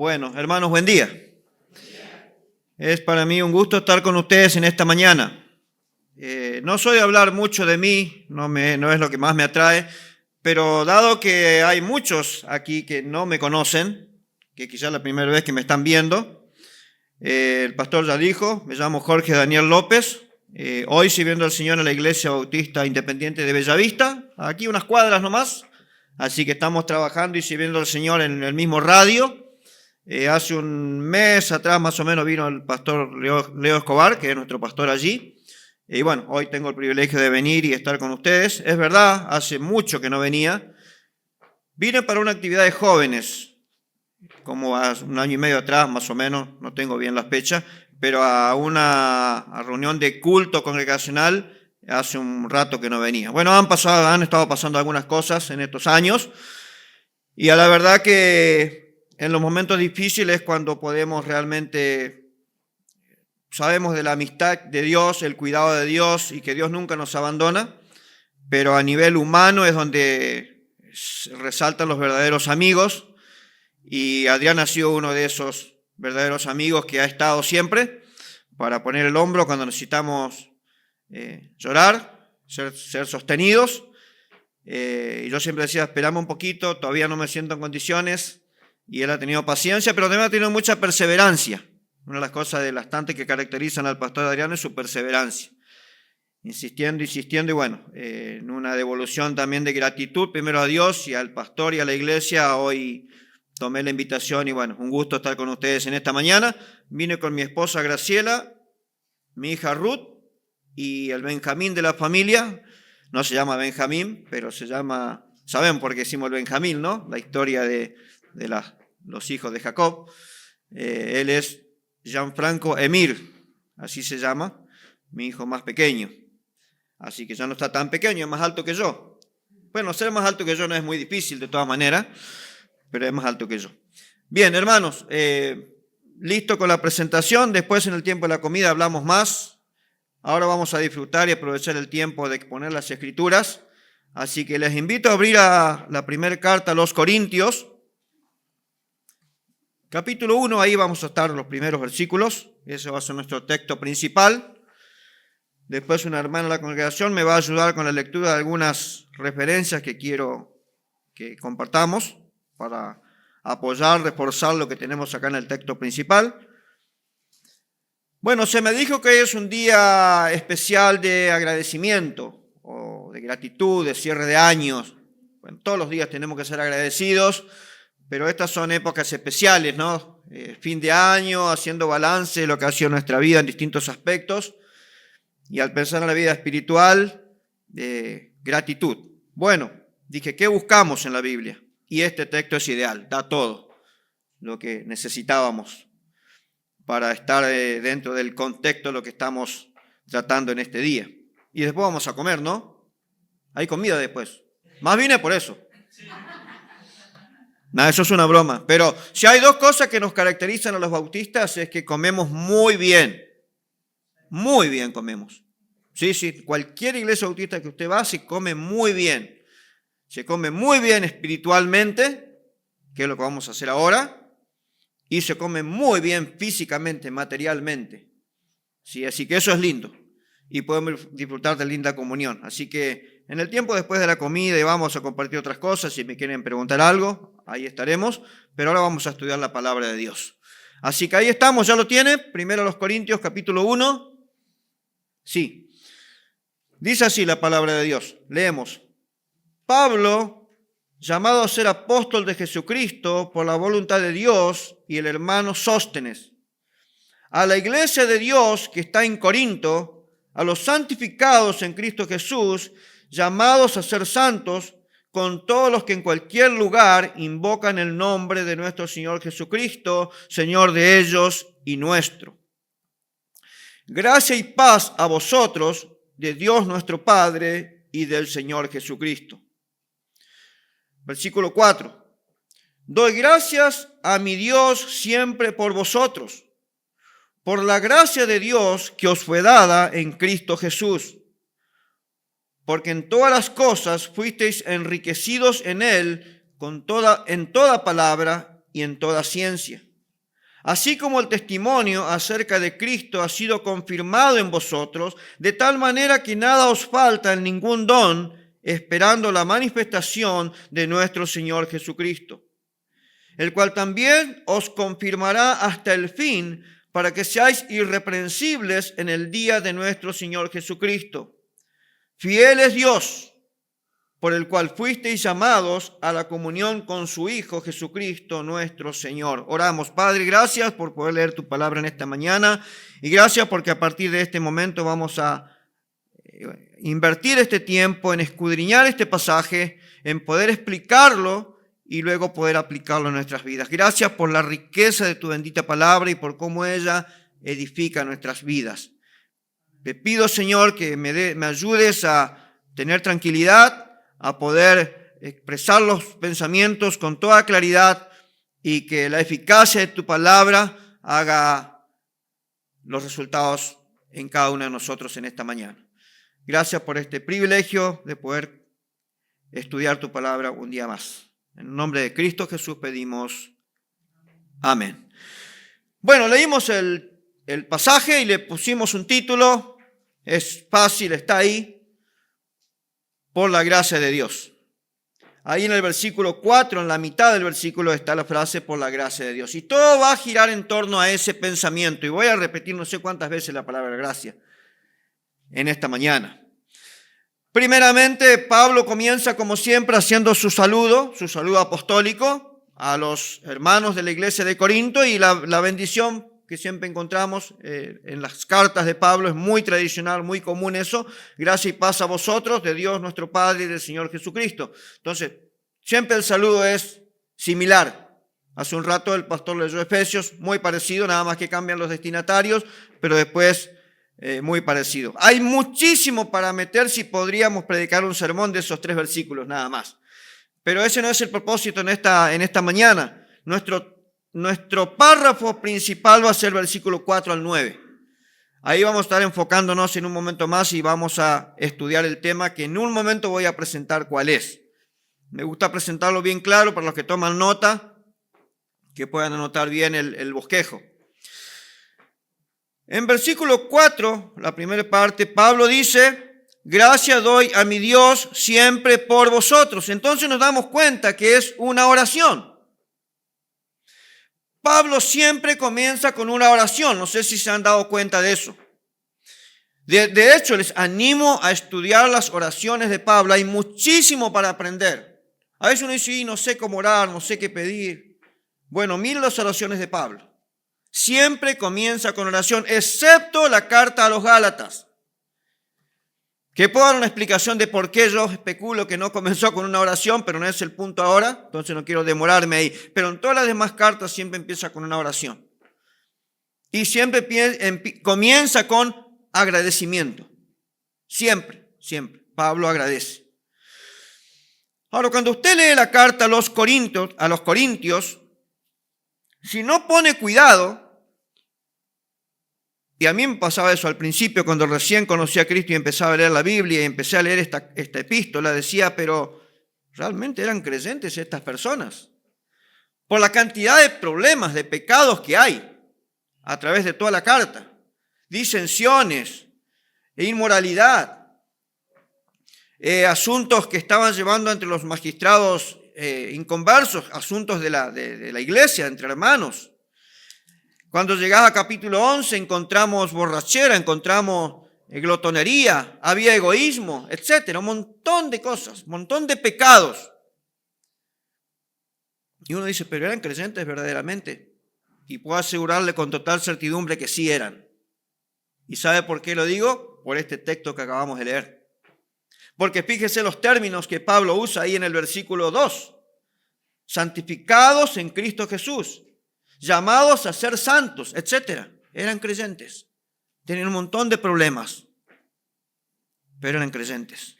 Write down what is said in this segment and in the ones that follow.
Bueno, hermanos, buen día. Es para mí un gusto estar con ustedes en esta mañana. No soy de hablar mucho de mí, no es lo que más me atrae, pero dado que hay muchos aquí que no me conocen, que quizás es la primera vez que me están viendo, el pastor ya dijo, me llamo Jorge Daniel López, hoy sirviendo al Señor en la Iglesia Bautista Independiente de Bellavista, aquí unas cuadras nomás, así que estamos trabajando y sirviendo al Señor en el mismo radio. Hace un mes atrás más o menos vino el pastor Leo Escobar, que es nuestro pastor allí. Y bueno, hoy tengo el privilegio de venir y estar con ustedes. Es verdad, hace mucho que no venía. Vine para una actividad de jóvenes, como hace un año y medio atrás más o menos, no tengo bien las fechas, pero a una reunión de culto congregacional hace un rato que no venía. Bueno, han estado pasando algunas cosas en estos años y a la verdad que en los momentos difíciles, cuando podemos realmente, sabemos de la amistad de Dios, el cuidado de Dios y que Dios nunca nos abandona, pero a nivel humano es donde resaltan los verdaderos amigos y Adrián ha sido uno de esos verdaderos amigos que ha estado siempre para poner el hombro cuando necesitamos llorar, ser sostenidos. Y yo siempre decía, esperame un poquito, todavía no me siento en condiciones. Y él ha tenido paciencia, pero también ha tenido mucha perseverancia. Una de las cosas de las tantas que caracterizan al pastor Adrián es su perseverancia. Insistiendo, y bueno, en una devolución también de gratitud, primero a Dios y al pastor y a la iglesia, hoy tomé la invitación y bueno, un gusto estar con ustedes en esta mañana. Vine con mi esposa Graciela, mi hija Ruth y el Benjamín de la familia. No se llama Benjamín, pero se llama, saben por qué decimos el Benjamín, ¿no? La historia de los hijos de Jacob. Él es Gianfranco Emir, así se llama, mi hijo más pequeño. Así que ya no está tan pequeño, es más alto que yo. Bueno, ser más alto que yo no es muy difícil de todas maneras, pero es más alto que yo. Bien, hermanos, listo con la presentación. Después en el tiempo de la comida hablamos más. Ahora vamos a disfrutar y aprovechar el tiempo de exponer las Escrituras. Así que les invito a abrir a la primera carta a los Corintios. Capítulo 1, ahí vamos a estar los primeros versículos, ese va a ser nuestro texto principal. Después una hermana de la congregación me va a ayudar con la lectura de algunas referencias que quiero que compartamos para apoyar, reforzar lo que tenemos acá en el texto principal. Bueno, se me dijo que es un día especial de agradecimiento o de gratitud, de cierre de años. Bueno, todos los días tenemos que ser agradecidos, pero estas son épocas especiales, ¿no? Fin de año, haciendo balance de lo que ha sido nuestra vida en distintos aspectos. Y al pensar en la vida espiritual, gratitud. Bueno, dije, ¿qué buscamos en la Biblia? Y este texto es ideal, da todo lo que necesitábamos para estar dentro del contexto de lo que estamos tratando en este día. Y después vamos a comer, ¿no? Hay comida después. Más vine por eso. Nada, eso es una broma. Pero si hay dos cosas que nos caracterizan a los bautistas es que comemos muy bien. Muy bien comemos. Sí, cualquier iglesia bautista que usted va se come muy bien. Se come muy bien espiritualmente, que es lo que vamos a hacer ahora, y se come muy bien físicamente, materialmente. Sí, así que eso es lindo. Y podemos disfrutar de linda comunión. Así que en el tiempo después de la comida vamos a compartir otras cosas. Si me quieren preguntar algo, ahí estaremos. Pero ahora vamos a estudiar la palabra de Dios. Así que ahí estamos, ¿ya lo tiene? Primero los Corintios, capítulo 1. Sí. Dice así la palabra de Dios. Leemos. Pablo, llamado a ser apóstol de Jesucristo por la voluntad de Dios, y el hermano Sóstenes, a la iglesia de Dios que está en Corinto, a los santificados en Cristo Jesús, llamados a ser santos, con todos los que en cualquier lugar invocan el nombre de nuestro Señor Jesucristo, Señor de ellos y nuestro. Gracia y paz a vosotros, de Dios nuestro Padre y del Señor Jesucristo. Versículo 4. Doy gracias a mi Dios siempre por vosotros, por la gracia de Dios que os fue dada en Cristo Jesús, porque en todas las cosas fuisteis enriquecidos en Él en toda palabra y en toda ciencia, así como el testimonio acerca de Cristo ha sido confirmado en vosotros, de tal manera que nada os falta en ningún don, esperando la manifestación de nuestro Señor Jesucristo, el cual también os confirmará hasta el fin, para que seáis irreprensibles en el día de nuestro Señor Jesucristo. Fiel es Dios, por el cual fuisteis llamados a la comunión con su Hijo Jesucristo nuestro Señor. Oramos. Padre, gracias por poder leer tu palabra en esta mañana, y gracias porque a partir de este momento vamos a invertir este tiempo en escudriñar este pasaje, en poder explicarlo y luego poder aplicarlo en nuestras vidas. Gracias por la riqueza de tu bendita palabra y por cómo ella edifica nuestras vidas. Te pido, Señor, que me ayudes a tener tranquilidad, a poder expresar los pensamientos con toda claridad y que la eficacia de tu palabra haga los resultados en cada uno de nosotros en esta mañana. Gracias por este privilegio de poder estudiar tu palabra un día más. En el nombre de Cristo Jesús pedimos. Amén. Bueno, leímos el pasaje y le pusimos un título. Es fácil, está ahí. Por la gracia de Dios. Ahí en el versículo 4, en la mitad del versículo, está la frase por la gracia de Dios. Y todo va a girar en torno a ese pensamiento. Y voy a repetir no sé cuántas veces la palabra gracia en esta mañana. Primeramente, Pablo comienza como siempre haciendo su saludo apostólico a los hermanos de la iglesia de Corinto, y la bendición que siempre encontramos en las cartas de Pablo es muy tradicional, muy común eso: gracia y paz a vosotros, de Dios nuestro Padre y del Señor Jesucristo. Entonces, siempre el saludo es similar. Hace un rato el pastor leyó Efesios, muy parecido, nada más que cambian los destinatarios, pero después muy parecido. Hay muchísimo para meter si podríamos predicar un sermón de esos 3 versículos nada más. Pero ese no es el propósito en esta mañana. Nuestro párrafo principal va a ser versículo 4 al 9. Ahí vamos a estar enfocándonos en un momento más y vamos a estudiar el tema que en un momento voy a presentar cuál es. Me gusta presentarlo bien claro para los que toman nota, que puedan anotar bien el bosquejo. En versículo 4, la primera parte, Pablo dice: gracias doy a mi Dios siempre por vosotros. Entonces nos damos cuenta que es una oración. Pablo siempre comienza con una oración. No sé si se han dado cuenta de eso. De hecho, les animo a estudiar las oraciones de Pablo. Hay muchísimo para aprender. A veces uno dice, no sé cómo orar, no sé qué pedir. Bueno, miren las oraciones de Pablo. Siempre comienza con oración, excepto la carta a los Gálatas. Que puedo dar una explicación de por qué yo especulo que no comenzó con una oración, pero no es el punto ahora, entonces no quiero demorarme ahí. Pero en todas las demás cartas siempre empieza con una oración. Y siempre comienza con agradecimiento. Siempre. Pablo agradece. Ahora, cuando usted lee la carta a los Corintios, si no pone cuidado, y a mí me pasaba eso al principio, cuando recién conocí a Cristo y empezaba a leer la Biblia y empecé a leer esta epístola, decía, pero ¿realmente eran creyentes estas personas? Por la cantidad de problemas, de pecados que hay a través de toda la carta. Disensiones, inmoralidad, asuntos que estaban llevando entre los magistrados inconversos, asuntos de la iglesia, entre hermanos. Cuando llegaba a capítulo 11 encontramos borrachera, encontramos glotonería, había egoísmo, etcétera, un montón de cosas, un montón de pecados. Y uno dice, ¿pero eran creyentes verdaderamente? Y puedo asegurarle con total certidumbre que sí eran. ¿Y sabe por qué lo digo? Por este texto que acabamos de leer. Porque fíjese los términos que Pablo usa ahí en el versículo 2. Santificados en Cristo Jesús, llamados a ser santos, etcétera. Eran creyentes. Tenían un montón de problemas, pero eran creyentes.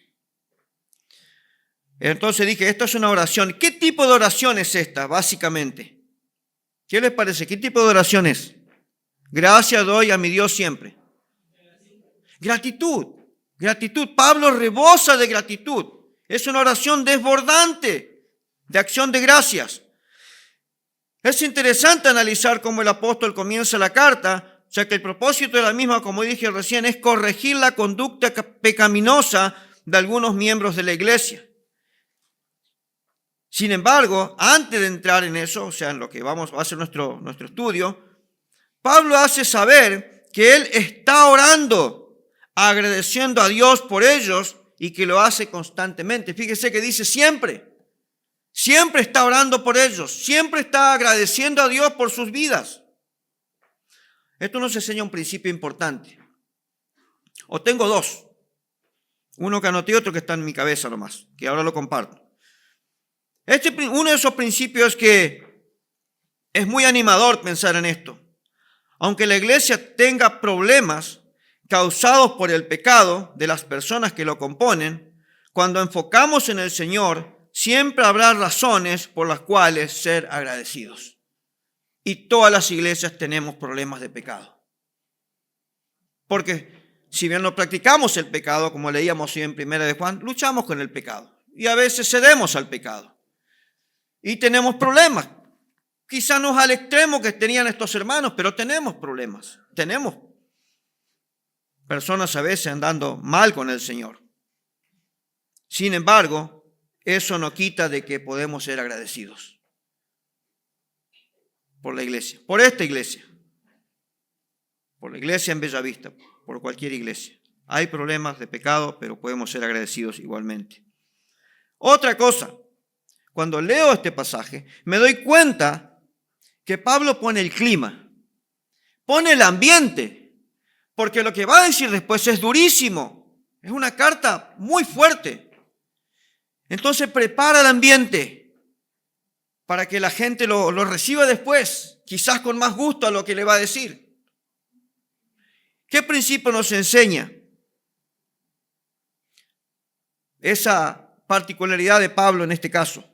Entonces dije, esto es una oración. ¿Qué tipo de oración es esta, básicamente? ¿Qué les parece? ¿Qué tipo de oración es? Gracias doy a mi Dios siempre. Gratitud. Pablo rebosa de gratitud. Es una oración desbordante de acción de gracias. Es interesante analizar cómo el apóstol comienza la carta, ya que el propósito de la misma, como dije recién, es corregir la conducta pecaminosa de algunos miembros de la iglesia. Sin embargo, antes de entrar en eso, o sea, en lo que va a ser nuestro estudio, Pablo hace saber que él está orando, agradeciendo a Dios por ellos y que lo hace constantemente. Fíjese que dice siempre. Siempre está orando por ellos, siempre está agradeciendo a Dios por sus vidas. Esto nos enseña un principio importante. O tengo dos. Uno que anoté y otro que está en mi cabeza nomás, que ahora lo comparto. Uno de esos principios es que es muy animador pensar en esto. Aunque la iglesia tenga problemas causados por el pecado de las personas que lo componen, cuando enfocamos en el Señor, siempre habrá razones por las cuales ser agradecidos. Y todas las iglesias tenemos problemas de pecado. Porque si bien no practicamos el pecado, como leíamos hoy en 1 de Juan, luchamos con el pecado. Y a veces cedemos al pecado. Y tenemos problemas. Quizá no al extremo que tenían estos hermanos, pero tenemos problemas. Tenemos personas a veces andando mal con el Señor. Sin embargo, eso no quita de que podemos ser agradecidos por la iglesia, por esta iglesia, por la iglesia en Bellavista, por cualquier iglesia. Hay problemas de pecado, pero podemos ser agradecidos igualmente. Otra cosa, cuando leo este pasaje, me doy cuenta que Pablo pone el clima, pone el ambiente, porque lo que va a decir después es durísimo, es una carta muy fuerte. Entonces prepara el ambiente para que la gente lo reciba después, quizás con más gusto a lo que le va a decir. ¿Qué principio nos enseña esa particularidad de Pablo en este caso?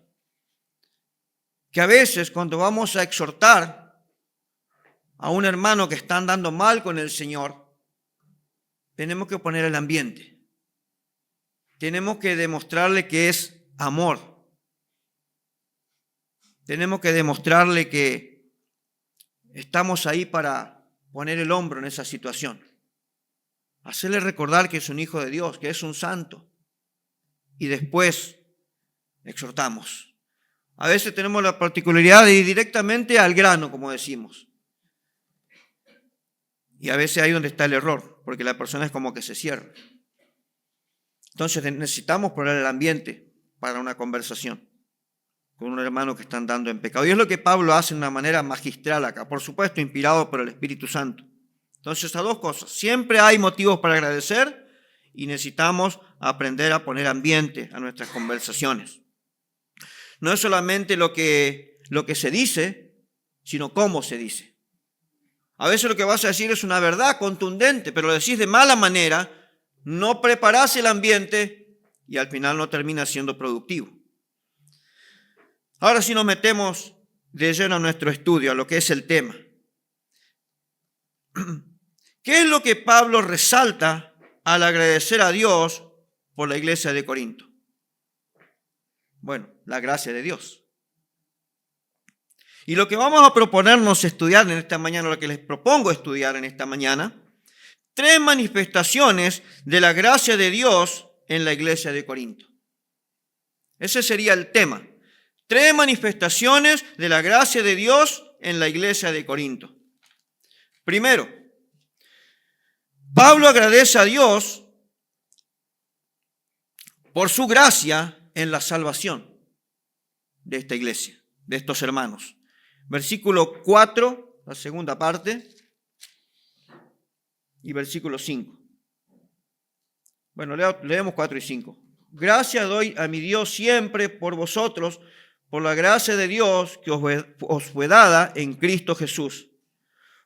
Que a veces cuando vamos a exhortar a un hermano que está andando mal con el Señor, tenemos que poner el ambiente. Tenemos que demostrarle que es amor. Tenemos que demostrarle que estamos ahí para poner el hombro en esa situación. Hacerle recordar que es un hijo de Dios, que es un santo. Y después exhortamos. A veces tenemos la particularidad de ir directamente al grano, como decimos. Y a veces ahí donde está el error, porque la persona es como que se cierra. Entonces necesitamos poner el ambiente para una conversación con un hermano que está andando en pecado. Y es lo que Pablo hace de una manera magistral acá, por supuesto inspirado por el Espíritu Santo. Entonces, esas dos cosas. Siempre hay motivos para agradecer y necesitamos aprender a poner ambiente a nuestras conversaciones. No es solamente lo que se dice, sino cómo se dice. A veces lo que vas a decir es una verdad contundente, pero lo decís de mala manera, no preparás el ambiente y al final no termina siendo productivo. Ahora sí nos metemos de lleno a nuestro estudio, a lo que es el tema. ¿Qué es lo que Pablo resalta al agradecer a Dios por la iglesia de Corinto? Bueno, la gracia de Dios. Y lo que vamos a proponernos estudiar en esta mañana, lo que les propongo estudiar en esta mañana, 3 manifestaciones de la gracia de Dios en la iglesia de Corinto. Ese sería el tema. 3 manifestaciones de la gracia de Dios en la iglesia de Corinto. Primero, Pablo agradece a Dios por su gracia en la salvación de esta iglesia, de estos hermanos. Versículo 4, la segunda parte, y versículo 5. Bueno, leemos 4 y 5. Gracias doy a mi Dios siempre por vosotros, por la gracia de Dios que os fue dada en Cristo Jesús.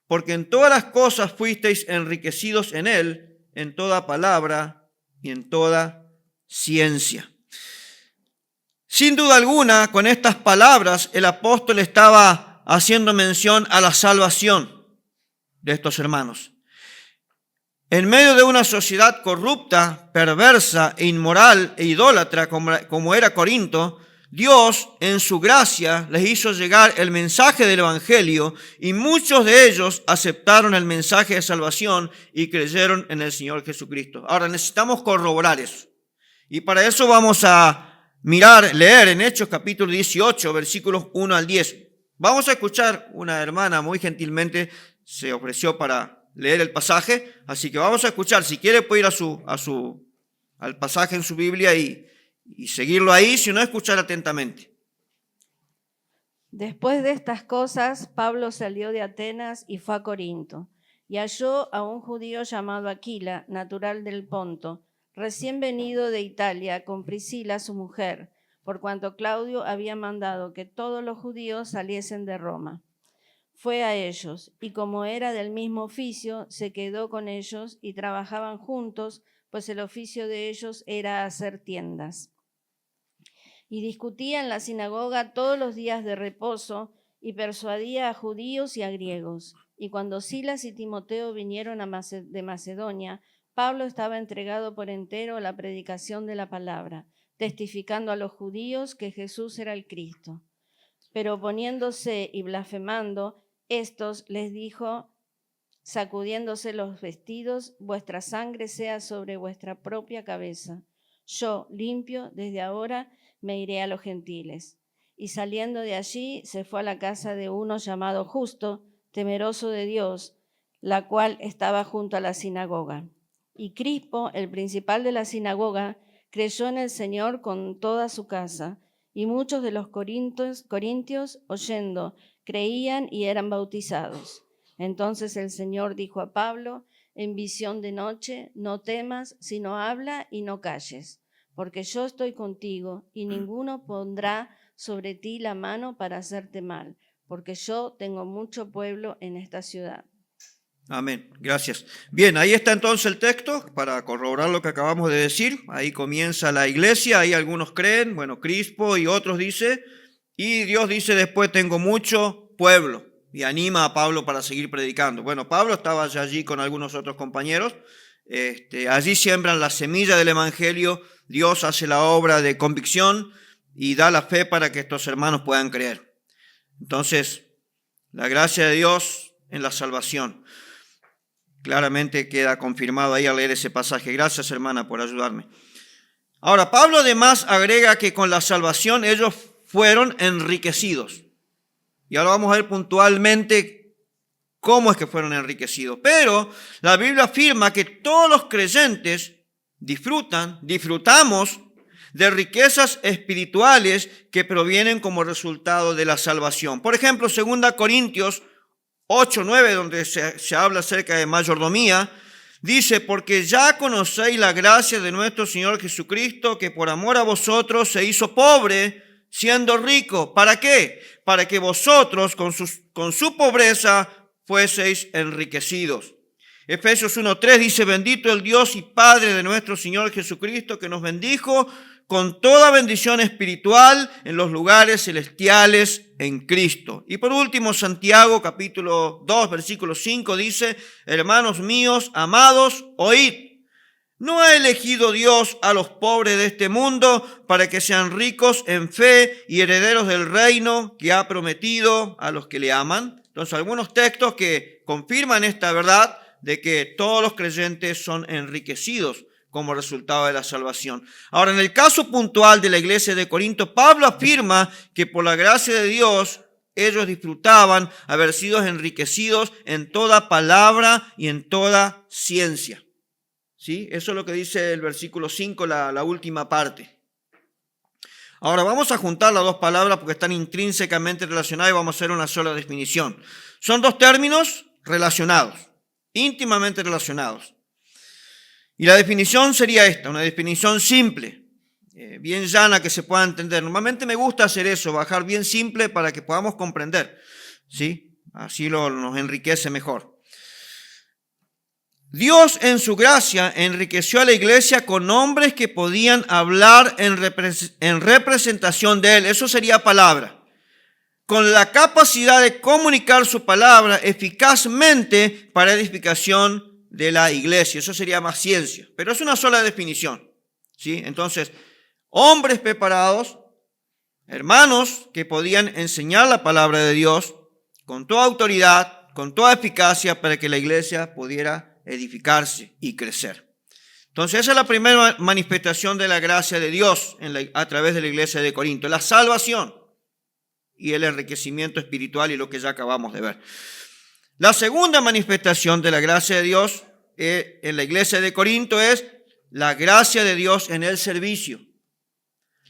Porque en todas las cosas fuisteis enriquecidos en Él, en toda palabra y en toda ciencia. Sin duda alguna, con estas palabras, el apóstol estaba haciendo mención a la salvación de estos hermanos. En medio de una sociedad corrupta, perversa e inmoral e idólatra como era Corinto, Dios, en su gracia, les hizo llegar el mensaje del Evangelio y muchos de ellos aceptaron el mensaje de salvación y creyeron en el Señor Jesucristo. Ahora necesitamos corroborar eso. Y para eso vamos a leer en Hechos capítulo 18, versículos 1 al 10. Vamos a escuchar, una hermana muy gentilmente se ofreció para leer el pasaje, así que vamos a escuchar. Si quiere puede ir al pasaje en su Biblia y seguirlo ahí, si no, escuchar atentamente. Después de estas cosas, Pablo salió de Atenas y fue a Corinto, y halló a un judío llamado Aquila, natural del Ponto, recién venido de Italia, con Priscila su mujer, por cuanto Claudio había mandado que todos los judíos saliesen de Roma. Fue a ellos, y como era del mismo oficio, se quedó con ellos y trabajaban juntos, pues el oficio de ellos era hacer tiendas. Y discutía en la sinagoga todos los días de reposo y persuadía a judíos y a griegos. Y cuando Silas y Timoteo vinieron de Macedonia, Pablo estaba entregado por entero a la predicación de la palabra, testificando a los judíos que Jesús era el Cristo. Pero oponiéndose y blasfemando, estos les dijo, sacudiéndose los vestidos, vuestra sangre sea sobre vuestra propia cabeza. Yo, limpio, desde ahora me iré a los gentiles. Y saliendo de allí, se fue a la casa de uno llamado Justo, temeroso de Dios, la cual estaba junto a la sinagoga. Y Crispo, el principal de la sinagoga, creyó en el Señor con toda su casa, y muchos de los corintios, oyendo, creían y eran bautizados. Entonces el Señor dijo a Pablo, en visión de noche, no temas, sino habla y no calles, porque yo estoy contigo, y ninguno pondrá sobre ti la mano para hacerte mal, porque yo tengo mucho pueblo en esta ciudad. Amén, gracias. Bien, ahí está entonces el texto para corroborar lo que acabamos de decir. Ahí comienza la iglesia, ahí algunos creen, bueno, Crispo y otros dice, y Dios dice después, tengo mucho pueblo, y anima a Pablo para seguir predicando. Bueno, Pablo estaba ya allí con algunos otros compañeros, allí siembran la semilla del evangelio, Dios hace la obra de convicción y da la fe para que estos hermanos puedan creer. Entonces, la gracia de Dios en la salvación. Claramente queda confirmado ahí al leer ese pasaje. Gracias, hermana, por ayudarme. Ahora, Pablo además agrega que con la salvación ellos fueron enriquecidos. Y ahora vamos a ver puntualmente cómo es que fueron enriquecidos. Pero la Biblia afirma que todos los creyentes disfrutamos de riquezas espirituales que provienen como resultado de la salvación. Por ejemplo, 2 Corintios 8:9, donde se habla acerca de mayordomía, dice, porque ya conocéis la gracia de nuestro Señor Jesucristo, que por amor a vosotros se hizo pobre, siendo rico. ¿Para qué? Para que vosotros con su pobreza fueseis enriquecidos. Efesios 1:3 dice, bendito el Dios y Padre de nuestro Señor Jesucristo, que nos bendijo con toda bendición espiritual en los lugares celestiales en Cristo. Y por último, Santiago capítulo 2, versículo 5 dice, hermanos míos, amados, oíd. ¿No ha elegido Dios a los pobres de este mundo para que sean ricos en fe y herederos del reino que ha prometido a los que le aman? Entonces, algunos textos que confirman esta verdad de que todos los creyentes son enriquecidos como resultado de la salvación. Ahora, en el caso puntual de la iglesia de Corinto, Pablo afirma que por la gracia de Dios ellos disfrutaban haber sido enriquecidos en toda palabra y en toda ciencia. ¿Sí? Eso es lo que dice el versículo 5, la última parte. Ahora vamos a juntar las dos palabras porque están intrínsecamente relacionadas y vamos a hacer una sola definición. Son dos términos relacionados, íntimamente relacionados. Y la definición sería esta, una definición simple, bien llana, que se pueda entender. Normalmente me gusta hacer eso, bajar bien simple para que podamos comprender, ¿sí? Así nos enriquece mejor. Dios en su gracia enriqueció a la iglesia con hombres que podían hablar en representación de Él. Eso sería palabra. Con la capacidad de comunicar su palabra eficazmente para edificación de la iglesia. Eso sería más ciencia, pero es una sola definición, ¿sí? Entonces, hombres preparados hermanos que podían enseñar la palabra de Dios con toda autoridad, con toda eficacia, para que la iglesia pudiera edificarse y crecer. Entonces, esa es la primera manifestación de la gracia de Dios a través de la iglesia de Corinto, la salvación y el enriquecimiento espiritual y lo que ya acabamos de ver. La segunda manifestación de la gracia de Dios en la iglesia de Corinto es la gracia de Dios en el servicio.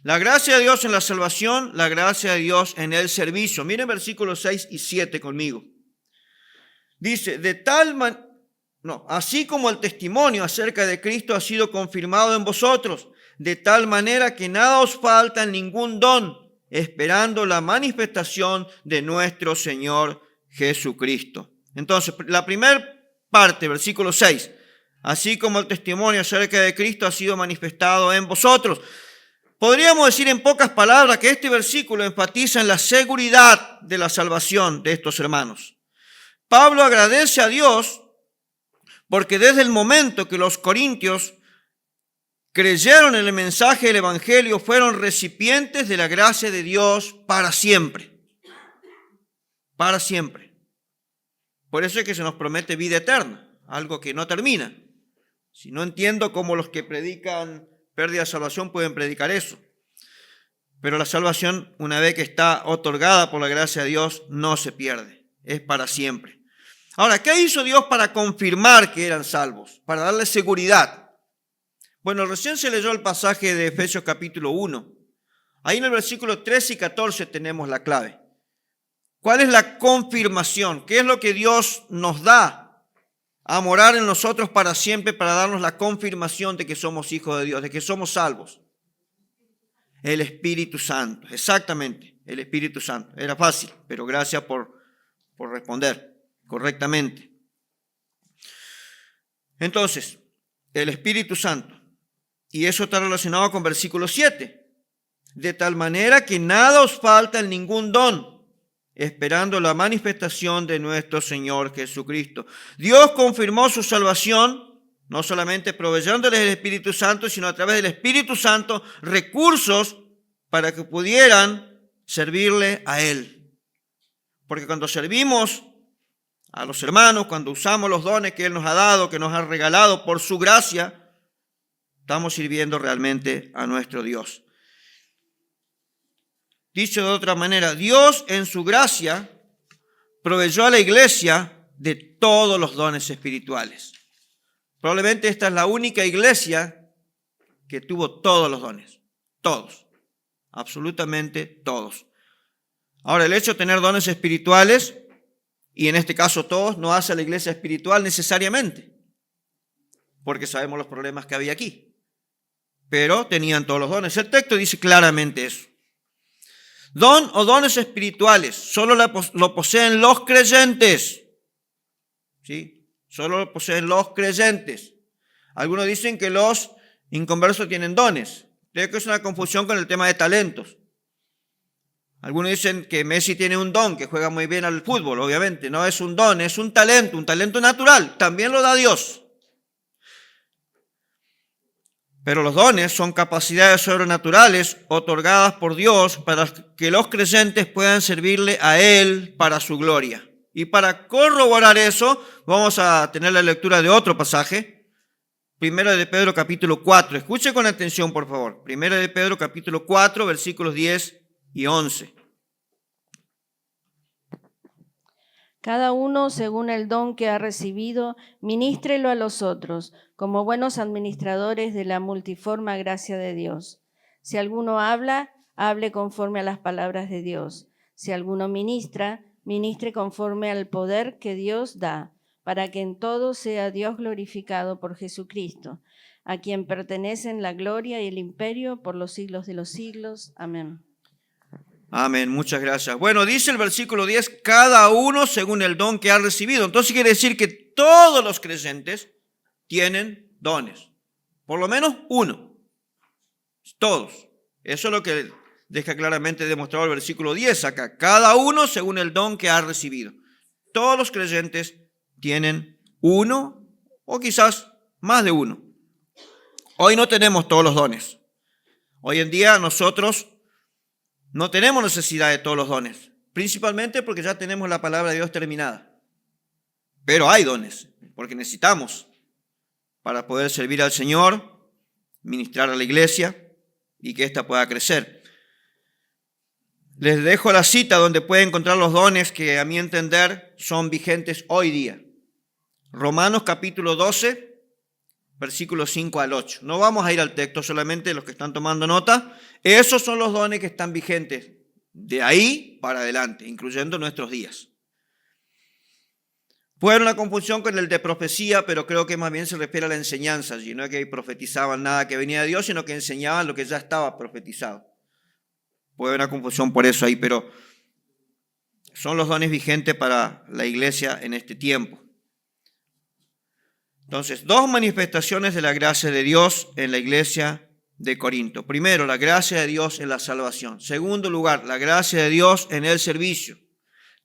La gracia de Dios en la salvación, la gracia de Dios en el servicio. Miren versículos 6 y 7 conmigo. Dice, así como el testimonio acerca de Cristo ha sido confirmado en vosotros, de tal manera que nada os falta en ningún don, esperando la manifestación de nuestro Señor Jesucristo. Entonces, la primera parte, versículo 6, así como el testimonio acerca de Cristo ha sido manifestado en vosotros. Podríamos decir en pocas palabras que este versículo enfatiza en la seguridad de la salvación de estos hermanos. Pablo agradece a Dios porque desde el momento que los corintios creyeron en el mensaje del evangelio, fueron recipientes de la gracia de Dios para siempre. Para siempre. Por eso es que se nos promete vida eterna, algo que no termina. Si no entiendo cómo los que predican pérdida de salvación pueden predicar eso. Pero la salvación, una vez que está otorgada por la gracia de Dios, no se pierde. Es para siempre. Ahora, ¿qué hizo Dios para confirmar que eran salvos? Para darles seguridad. Bueno, recién se leyó el pasaje de Efesios capítulo 1. Ahí en el versículo 13 y 14 tenemos la clave. ¿Cuál es la confirmación? ¿Qué es lo que Dios nos da a morar en nosotros para siempre, para darnos la confirmación de que somos hijos de Dios, de que somos salvos? El Espíritu Santo, exactamente, el Espíritu Santo. Era fácil, pero gracias por responder correctamente. Entonces, el Espíritu Santo, y eso está relacionado con versículo 7, de tal manera que nada os falta en ningún don, esperando la manifestación de nuestro Señor Jesucristo. Dios confirmó su salvación, no solamente proveyéndoles el Espíritu Santo, sino a través del Espíritu Santo recursos para que pudieran servirle a Él. Porque cuando servimos a los hermanos, cuando usamos los dones que Él nos ha dado, que nos ha regalado por su gracia, estamos sirviendo realmente a nuestro Dios. Dicho de otra manera, Dios en su gracia proveyó a la iglesia de todos los dones espirituales. Probablemente esta es la única iglesia que tuvo todos los dones. Todos. Absolutamente todos. Ahora, el hecho de tener dones espirituales, y en este caso todos, no hace a la iglesia espiritual necesariamente, porque sabemos los problemas que había aquí. Pero tenían todos los dones. El texto dice claramente eso. Don o dones espirituales solo lo poseen los creyentes. ¿Sí? Solo lo poseen los creyentes. Algunos dicen que los inconversos tienen dones. Creo que es una confusión con el tema de talentos. Algunos dicen que Messi tiene un don, que juega muy bien al fútbol. Obviamente no es un don, es un talento natural. También lo da Dios. Pero los dones son capacidades sobrenaturales otorgadas por Dios para que los creyentes puedan servirle a Él para su gloria. Y para corroborar eso, vamos a tener la lectura de otro pasaje. Primero de Pedro capítulo 4. Escuche con atención, por favor. Primero de Pedro capítulo 4, versículos 10 y 11. Cada uno, según el don que ha recibido, ministrelo a los otros, como buenos administradores de la multiforme gracia de Dios. Si alguno habla, hable conforme a las palabras de Dios. Si alguno ministra, ministre conforme al poder que Dios da, para que en todo sea Dios glorificado por Jesucristo, a quien pertenecen la gloria y el imperio por los siglos de los siglos. Amén. Amén, muchas gracias. Bueno, dice el versículo 10, cada uno según el don que ha recibido. Entonces quiere decir que todos los creyentes tienen dones. Por lo menos uno. Todos. Eso es lo que deja claramente demostrado el versículo 10 acá. Cada uno según el don que ha recibido. Todos los creyentes tienen uno o quizás más de uno. Hoy no tenemos todos los dones. Hoy en día nosotros No tenemos necesidad de todos los dones, principalmente porque ya tenemos la palabra de Dios terminada. Pero hay dones, porque necesitamos para poder servir al Señor, ministrar a la iglesia y que ésta pueda crecer. Les dejo la cita donde pueden encontrar los dones que a mi entender son vigentes hoy día. Romanos capítulo 12, versículos 5 al 8. No vamos a ir al texto, solamente los que están tomando nota. Esos son los dones que están vigentes de ahí para adelante, incluyendo nuestros días. Puede haber una confusión con el de profecía, pero creo que más bien se refiere a la enseñanza allí. No es que profetizaban nada que venía de Dios, sino que enseñaban lo que ya estaba profetizado. Puede haber una confusión por eso ahí, pero son los dones vigentes para la iglesia en este tiempo. Entonces, dos manifestaciones de la gracia de Dios en la iglesia de Corinto. Primero, la gracia de Dios en la salvación. Segundo lugar, la gracia de Dios en el servicio.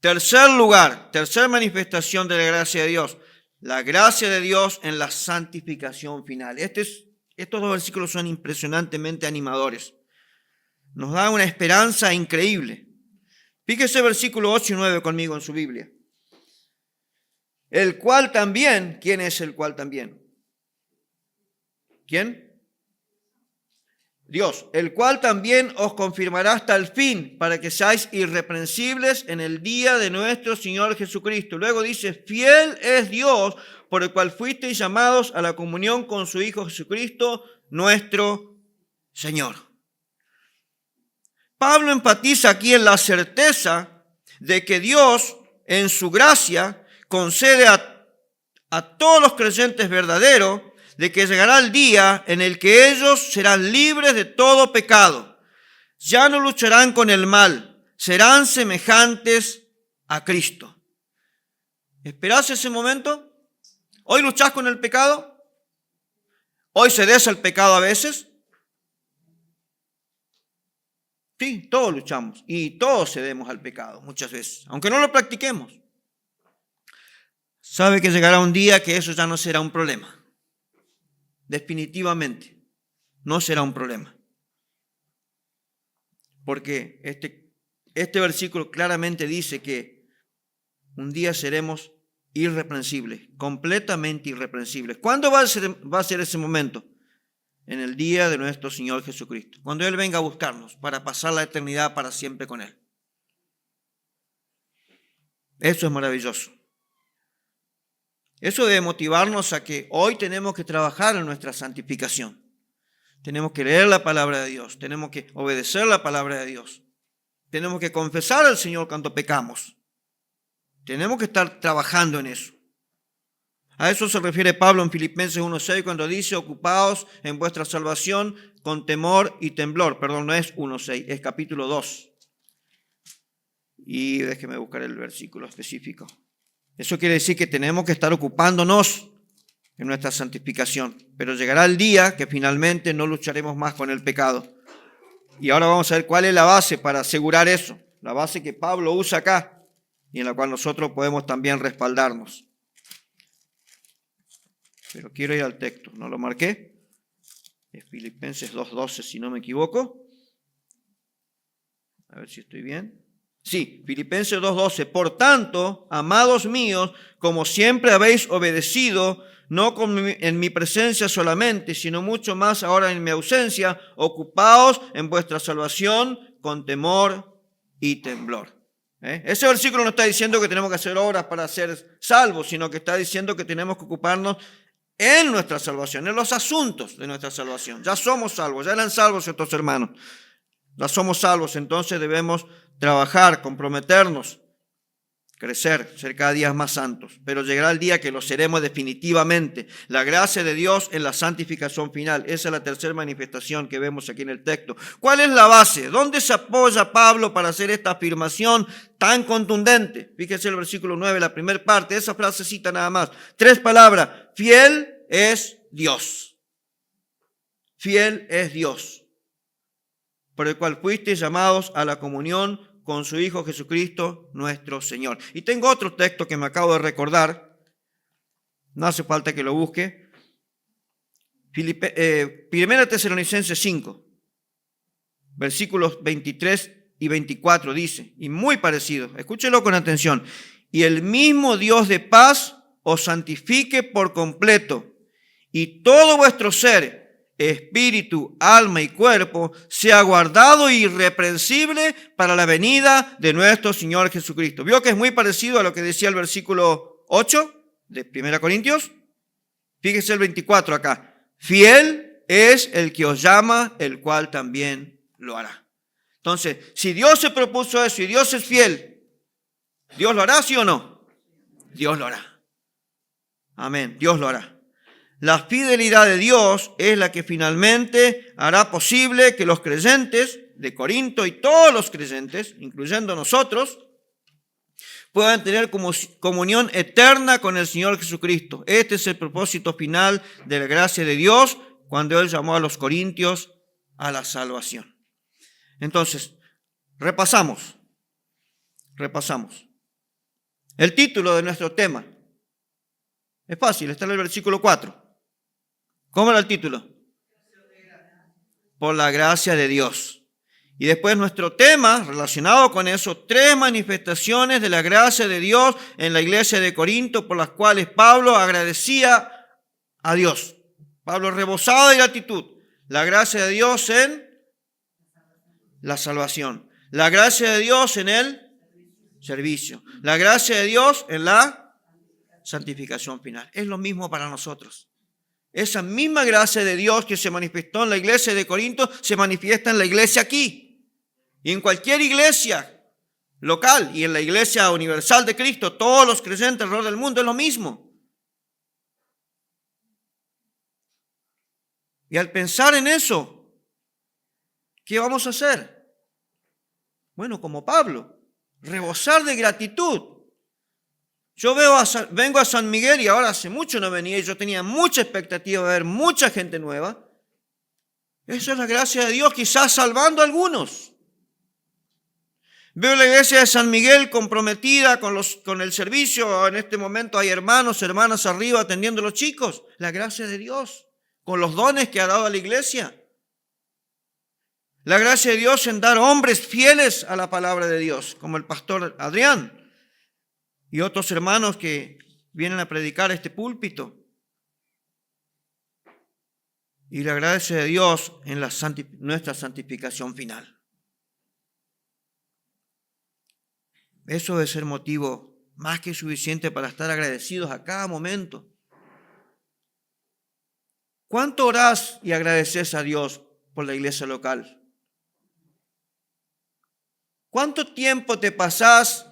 Tercer lugar, tercera manifestación de la gracia de Dios, la gracia de Dios en la santificación final. Estos dos versículos son impresionantemente animadores. Nos da una esperanza increíble. Fíjese versículo 8 y 9 conmigo en su Biblia. El cual también, ¿quién es el cual también? ¿Quién? Dios, el cual también os confirmará hasta el fin, para que seáis irreprensibles en el día de nuestro Señor Jesucristo. Luego dice, fiel es Dios, por el cual fuisteis llamados a la comunión con su Hijo Jesucristo, nuestro Señor. Pablo enfatiza aquí en la certeza de que Dios, en su gracia, concede a todos los creyentes verdaderos de que llegará el día en el que ellos serán libres de todo pecado. Ya no lucharán con el mal, serán semejantes a Cristo. ¿Esperás ese momento? ¿Hoy luchás con el pecado? ¿Hoy cedes al pecado a veces? Sí, todos luchamos y todos cedemos al pecado muchas veces, aunque no lo practiquemos. Sabe que llegará un día que eso ya no será un problema. Definitivamente no será un problema. Porque este versículo claramente dice que un día seremos irreprensibles, completamente irreprensibles. ¿Cuándo va a ser ese momento? En el día de nuestro Señor Jesucristo, cuando Él venga a buscarnos para pasar la eternidad para siempre con Él. Eso es maravilloso. Eso debe motivarnos a que hoy tenemos que trabajar en nuestra santificación. Tenemos que leer la palabra de Dios, tenemos que obedecer la palabra de Dios. Tenemos que confesar al Señor cuando pecamos. Tenemos que estar trabajando en eso. A eso se refiere Pablo en Filipenses 1:6 cuando dice, ocupaos en vuestra salvación con temor y temblor. Perdón, no es 1:6, es capítulo 2. Y déjeme buscar el versículo específico. Eso quiere decir que tenemos que estar ocupándonos en nuestra santificación. Pero llegará el día que finalmente no lucharemos más con el pecado. Y ahora vamos a ver cuál es la base para asegurar eso. La base que Pablo usa acá y en la cual nosotros podemos también respaldarnos. Pero quiero ir al texto, ¿no lo marqué? Es Filipenses 2:12, si no me equivoco. A ver si estoy bien. Sí, Filipenses 2:12. Por tanto, amados míos, como siempre habéis obedecido, no en mi presencia solamente, sino mucho más ahora en mi ausencia, ocupaos en vuestra salvación con temor y temblor. Ese versículo no está diciendo que tenemos que hacer obras para ser salvos, sino que está diciendo que tenemos que ocuparnos en nuestra salvación, en los asuntos de nuestra salvación. Ya somos salvos, ya eran salvos estos hermanos. Ya somos salvos, entonces debemos trabajar, comprometernos, crecer, ser cada día más santos. Pero llegará el día que lo seremos definitivamente. La gracia de Dios en la santificación final. Esa es la tercera manifestación que vemos aquí en el texto. ¿Cuál es la base? ¿Dónde se apoya Pablo para hacer esta afirmación tan contundente? Fíjese el versículo 9, la primera parte, esa frasecita nada más. 3 palabras. Fiel es Dios. Fiel es Dios, por el cual fuisteis llamados a la comunión con su Hijo Jesucristo, nuestro Señor. Y tengo otro texto que me acabo de recordar, no hace falta que lo busque. Primera Tesalonicenses 5, versículos 23 y 24 dice, y muy parecido, escúchelo con atención, y el mismo Dios de paz os santifique por completo, y todo vuestro ser, espíritu, alma y cuerpo, sea guardado irreprensible para la venida de nuestro Señor Jesucristo. ¿Vio que es muy parecido a lo que decía el versículo 8 de 1 Corintios? Fíjese el 24 acá. Fiel es el que os llama, el cual también lo hará. Entonces, si Dios se propuso eso y Dios es fiel, ¿Dios lo hará, sí o no? Dios lo hará. Amén, Dios lo hará. La fidelidad de Dios es la que finalmente hará posible que los creyentes de Corinto y todos los creyentes, incluyendo nosotros, puedan tener comunión eterna con el Señor Jesucristo. Este es el propósito final de la gracia de Dios cuando Él llamó a los corintios a la salvación. Entonces, repasamos. El título de nuestro tema es fácil, está en el versículo 4. ¿Cómo era el título? Por la gracia de Dios. Y después nuestro tema relacionado con eso, 3 manifestaciones de la gracia de Dios en la iglesia de Corinto por las cuales Pablo agradecía a Dios. Pablo rebosado de gratitud. La gracia de Dios en la salvación. La gracia de Dios en el servicio. La gracia de Dios en la santificación final. Es lo mismo para nosotros. Esa misma gracia de Dios que se manifestó en la iglesia de Corinto se manifiesta en la iglesia aquí. Y en cualquier iglesia local y en la iglesia universal de Cristo, todos los creyentes alrededor del mundo es lo mismo. Y al pensar en eso, ¿qué vamos a hacer? Bueno, como Pablo, rebosar de gratitud. Yo vengo a San Miguel y ahora hace mucho no venía y yo tenía mucha expectativa de ver mucha gente nueva. Eso es la gracia de Dios, quizás salvando a algunos. Veo la iglesia de San Miguel comprometida con el servicio. En este momento hay hermanos, hermanas arriba atendiendo a los chicos. La gracia de Dios, con los dones que ha dado a la iglesia. La gracia de Dios en dar hombres fieles a la palabra de Dios, como el pastor Adrián y otros hermanos que vienen a predicar este púlpito. Y la gracia de Dios en nuestra santificación final. Eso debe ser motivo más que suficiente para estar agradecidos a cada momento. ¿Cuánto orás y agradeces a Dios por la iglesia local? ¿Cuánto tiempo te pasás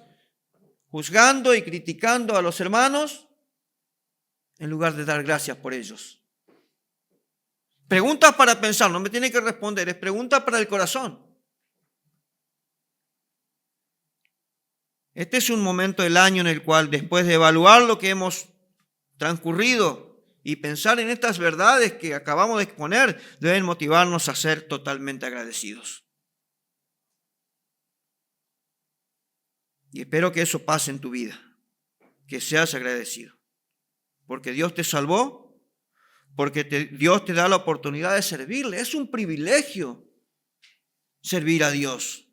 juzgando y criticando a los hermanos en lugar de dar gracias por ellos? Preguntas para pensar, no me tiene que responder, es pregunta para el corazón. Este es un momento del año en el cual, después de evaluar lo que hemos transcurrido y pensar en estas verdades que acabamos de exponer, deben motivarnos a ser totalmente agradecidos. Y espero que eso pase en tu vida, que seas agradecido, porque Dios te salvó, porque Dios te da la oportunidad de servirle. Es un privilegio servir a Dios.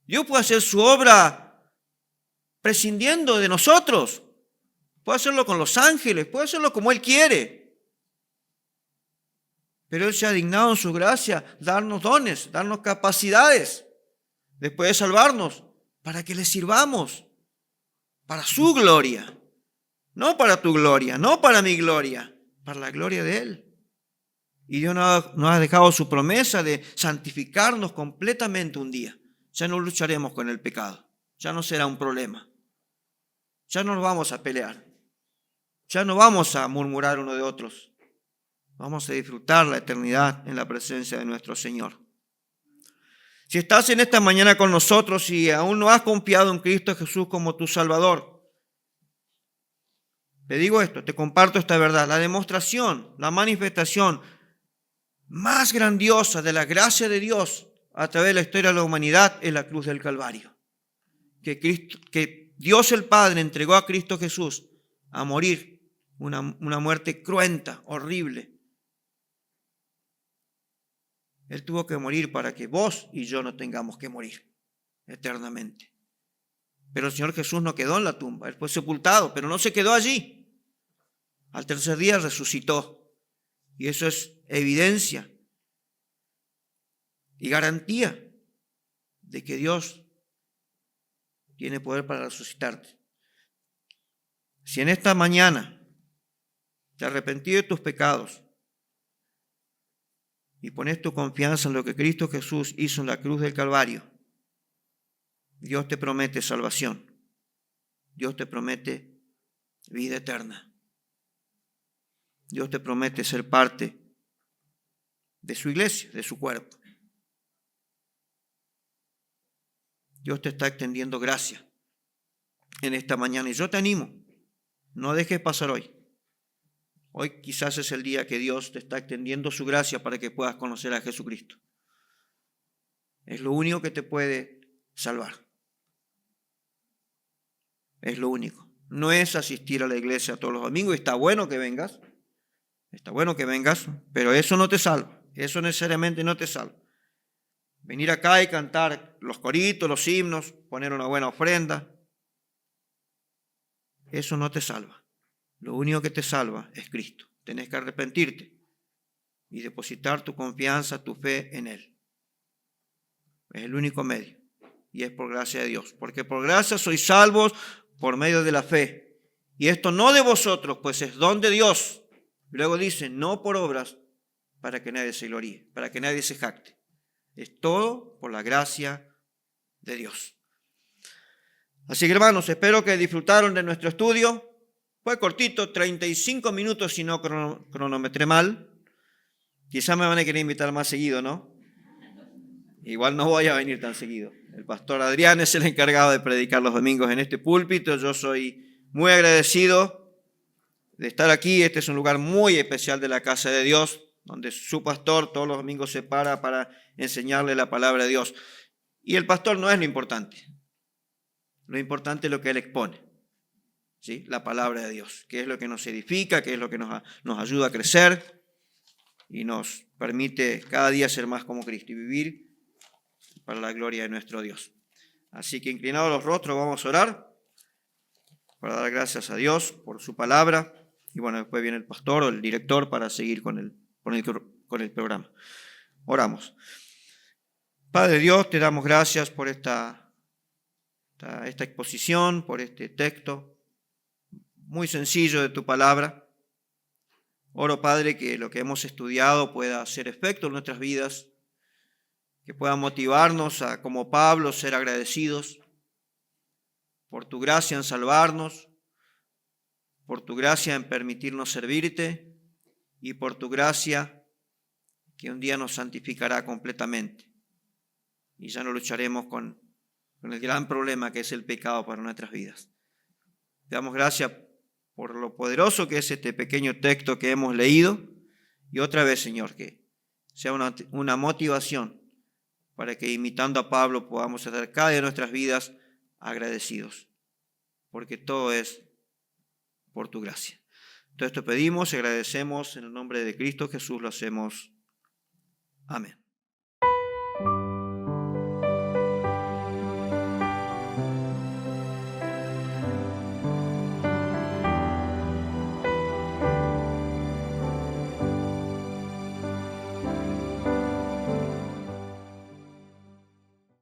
Dios puede hacer su obra prescindiendo de nosotros. Puede hacerlo con los ángeles, puede hacerlo como Él quiere. Pero Él se ha dignado en su gracia darnos dones, darnos capacidades, después de salvarnos, para que le sirvamos, para su gloria, no para tu gloria, no para mi gloria, para la gloria de Él. Y Dios nos ha dejado su promesa de santificarnos completamente un día. Ya no lucharemos con el pecado, ya no será un problema, ya no nos vamos a pelear, ya no vamos a murmurar uno de otros, vamos a disfrutar la eternidad en la presencia de nuestro Señor. Si estás en esta mañana con nosotros y aún no has confiado en Cristo Jesús como tu Salvador, te digo esto, te comparto esta verdad. La demostración, la manifestación más grandiosa de la gracia de Dios a través de la historia de la humanidad es la cruz del Calvario. Que Dios el Padre entregó a Cristo Jesús a morir una muerte cruenta, horrible. Él tuvo que morir para que vos y yo no tengamos que morir. eternamente. Pero el Señor Jesús no quedó en la tumba, Él fue sepultado, pero no se quedó allí. Al tercer día resucitó. Y eso es evidencia y garantía de que Dios tiene poder para resucitarte. Si en esta mañana te arrepentís de tus pecados y pones tu confianza en lo que Cristo Jesús hizo en la cruz del Calvario, Dios te promete salvación. Dios te promete vida eterna. Dios te promete ser parte de su iglesia, de su cuerpo. Dios te está extendiendo gracia en esta mañana y yo te animo, no dejes pasar hoy. Hoy quizás es el día que Dios te está extendiendo su gracia para que puedas conocer a Jesucristo. Es lo único que te puede salvar. Es lo único. No es asistir a la iglesia todos los domingos. Está bueno que vengas, pero eso no te salva. Eso necesariamente no te salva. Venir acá y cantar los coritos, los himnos, poner una buena ofrenda, eso no te salva. Lo único que te salva es Cristo. Tenés que arrepentirte y depositar tu confianza, tu fe en Él. Es el único medio y es por gracia de Dios. Porque por gracia sois salvos por medio de la fe. Y esto no de vosotros, pues es don de Dios. Luego dice, no por obras para que nadie se gloríe, para que nadie se jacte. Es todo por la gracia de Dios. Así que hermanos, espero que disfrutaron de nuestro estudio. Fue cortito, 35 minutos si no cronometré mal. Quizás me van a querer invitar más seguido, ¿no? Igual no voy a venir tan seguido. El pastor Adrián es el encargado de predicar los domingos en este púlpito. Yo soy muy agradecido de estar aquí. Este es un lugar muy especial de la casa de Dios, donde su pastor todos los domingos se para enseñarle la palabra de Dios. Y el pastor no es lo importante. Lo importante es lo que él expone, ¿sí? La palabra de Dios, que es lo que nos edifica, que es lo que nos ayuda a crecer y nos permite cada día ser más como Cristo y vivir para la gloria de nuestro Dios. Así que inclinados los rostros vamos a orar para dar gracias a Dios por su palabra. Y bueno, después viene el pastor o el director para seguir con el programa. Oramos. Padre Dios, te damos gracias por esta exposición, por este texto muy sencillo de tu palabra. Oro, Padre, que lo que hemos estudiado pueda hacer efecto en nuestras vidas, que pueda motivarnos a, como Pablo, ser agradecidos por tu gracia en salvarnos, por tu gracia en permitirnos servirte y por tu gracia que un día nos santificará completamente. Y ya no lucharemos con el gran problema que es el pecado para nuestras vidas. Te damos gracias por lo poderoso que es este pequeño texto que hemos leído y otra vez, Señor, que sea una motivación para que imitando a Pablo podamos estar cada día de nuestras vidas agradecidos, porque todo es por tu gracia. Todo esto pedimos y agradecemos en el nombre de Cristo Jesús, lo hacemos. Amén.